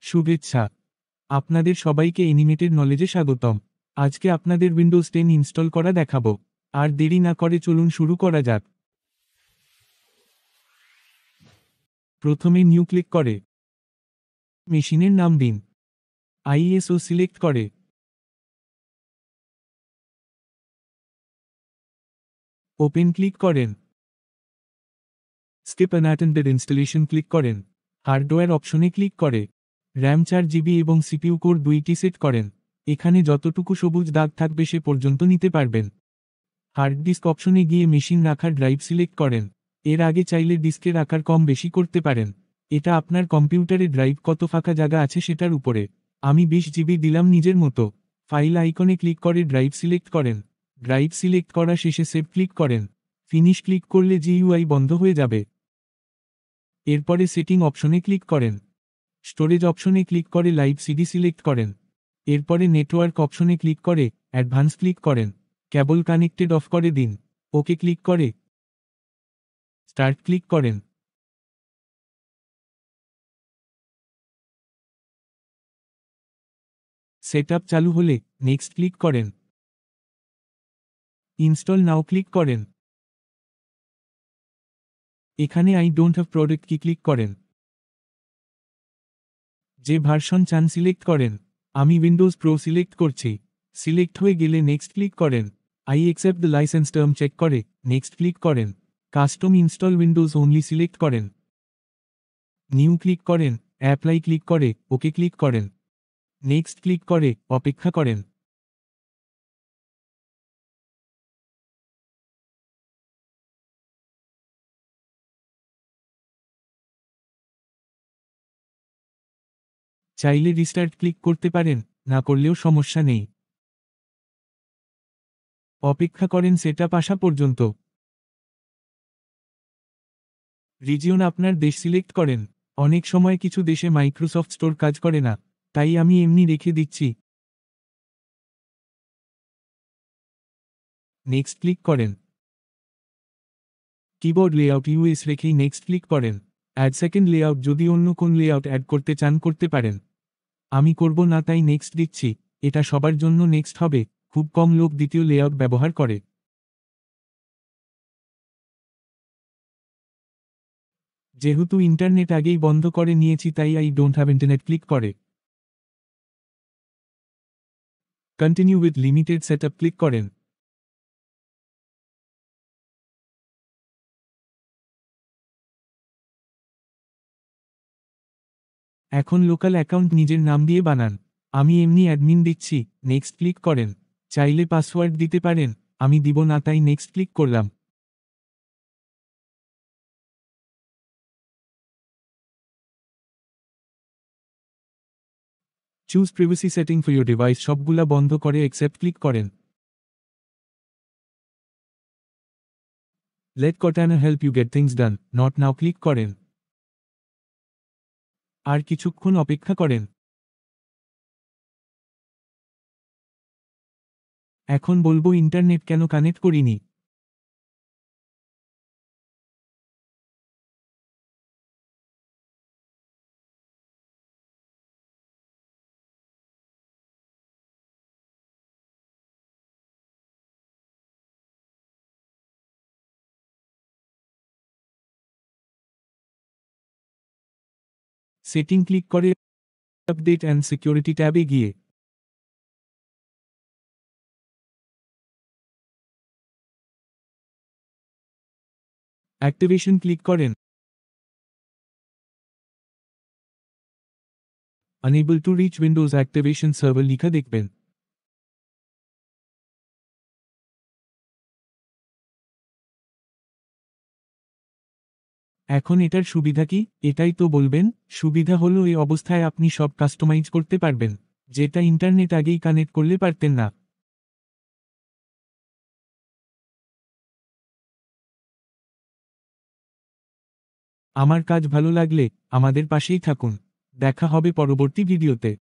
শুভেচ্ছা, আপনাদের সবাইকে অ্যানিমেটেড নলেজে স্বাগতম। আজকে আপনাদের উইন্ডোজ 10 ইনস্টল করা দেখাবো। আর দেরি না করে চলুন শুরু করা যাক। প্রথমে নিউ ক্লিক করে মেশিনের নাম দিন, আইএসও সিলেক্ট করে ওপেন ক্লিক করেন, স্কিপ আনঅ্যাটেন্ডেড ইনস্টলেশন ক্লিক করেন, হার্ডওয়্যার অপশনে ক্লিক করে র্যাম 4 জিবি এবং সিপিইউ কোর 2টি সেট করেন। এখানে যতটুকু সবুজ দাগ থাকবে সে পর্যন্ত নিতে পারবেন। হার্ড ডিস্ক অপশনে গিয়ে মেশিন রাখার ড্রাইভ সিলেক্ট করেন। এর আগে চাইলে ডিস্কের আকার কম বেশি করতে পারেন। এটা আপনার কম্পিউটারে ড্রাইভ কত ফাঁকা জায়গা আছে সেটার উপরে। আমি 20 জিবি দিলাম নিজের মতো। ফাইল আইকনে ক্লিক করে ড্রাইভ সিলেক্ট করেন। ড্রাইভ সিলেক্ট করা শেষে সেভ ক্লিক করেন। ফিনিশ ক্লিক করলে জিইউআই বন্ধ হয়ে যাবে। এরপরে সেটিং অপশনে ক্লিক করেন। স্টোরেজ অপশনে ক্লিক করে লাইভ সিডি সিলেক্ট করেন। এরপরে নেটওয়ার্ক অপশনে ক্লিক করে অ্যাডভান্স ক্লিক করেন। কেবল কানেক্টেড অফ করে দিন। ওকে ক্লিক করে স্টার্ট ক্লিক করেন। সেটআপ চালু হলে নেক্সট ক্লিক করেন। ইনস্টল নাও ক্লিক করেন। এখানে I don't have product key click করেন। যে ভার্সন চান সিলেক্ট করেন। আমি উইন্ডোজ প্রো সিলেক্ট করছি। সিলেক্ট হয়ে গেলে নেক্সট ক্লিক করেন। I accept the licence term check করে নেক্সট ক্লিক করেন। Custom install Windows only select করেন। নিউ ক্লিক করেন, অ্যাপ্লাই ক্লিক করে ওকে ক্লিক করেন। নেক্সট ক্লিক করে অপেক্ষা করেন। চাইলে রিস্টার্ট ক্লিক করতে পারেন, না করলেও সমস্যা নেই। অপেক্ষা করেন সেটআপ আসা পর্যন্ত। রিজিয়ন আপনার দেশ সিলেক্ট করেন। অনেক সময় কিছু দেশে মাইক্রোসফট স্টোর কাজ করে না, তাই আমি এমনি রেখে দিচ্ছি। নেক্সট ক্লিক করেন। কিবোর্ড লেআউট ইউএস রেখেই নেক্সট ক্লিক করেন। অ্যাড সেকেন্ড লেআউট যদি অন্য কোন লেআউট অ্যাড করতে চান করতে পারেন। আমি করব না তাই নেক্সট দিচ্ছি। এটা সবার জন্য নেক্সট হবে, খুব কম লোক দ্বিতীয় লেআউট ব্যবহার করে। যেহেতু ইন্টারনেট আগেই বন্ধ করে নিয়েছি তাই I don't have internet click করে continue with limited setup click করেন। এখন লোকাল অ্যাকাউন্ট নিজের নাম দিয়ে বানান। আমি এমনি অ্যাডমিন দিচ্ছি, নেক্সট ক্লিক করেন। চাইলে পাসওয়ার্ড দিতে পারেন, আমি দিব না তাই নেক্সট ক্লিক করলাম। Choose privacy setting for your device সবগুলা বন্ধ করে অ্যাকসেপ্ট ক্লিক করেন। Let Cortana help you get things done, not now click করেন। আর কিছুক্ষণ অপেক্ষা করেন। এখন বলবো ইন্টারনেট কেন কানেক্ট করিনি। সেটিং ক্লিক করে আপডেট অ্যান্ড সিকিউরিটি ট্যাবে গিয়ে অ্যাক্টিভেশন ক্লিক করেন। Unable to reach Windows activation server লিখা দেখবেন। এখন এটার সুবিধা কি, এটাই তো বলবেন। সুবিধা হলো এই অবস্থায় আপনি সব কাস্টমাইজ করতে পারবেন, যেটা ইন্টারনেট আগেই কানেক্ট করলে পারতেন না। আমার কাজ ভালো লাগলে আমাদের পাশেই থাকুন। দেখা হবে পরবর্তী ভিডিওতে।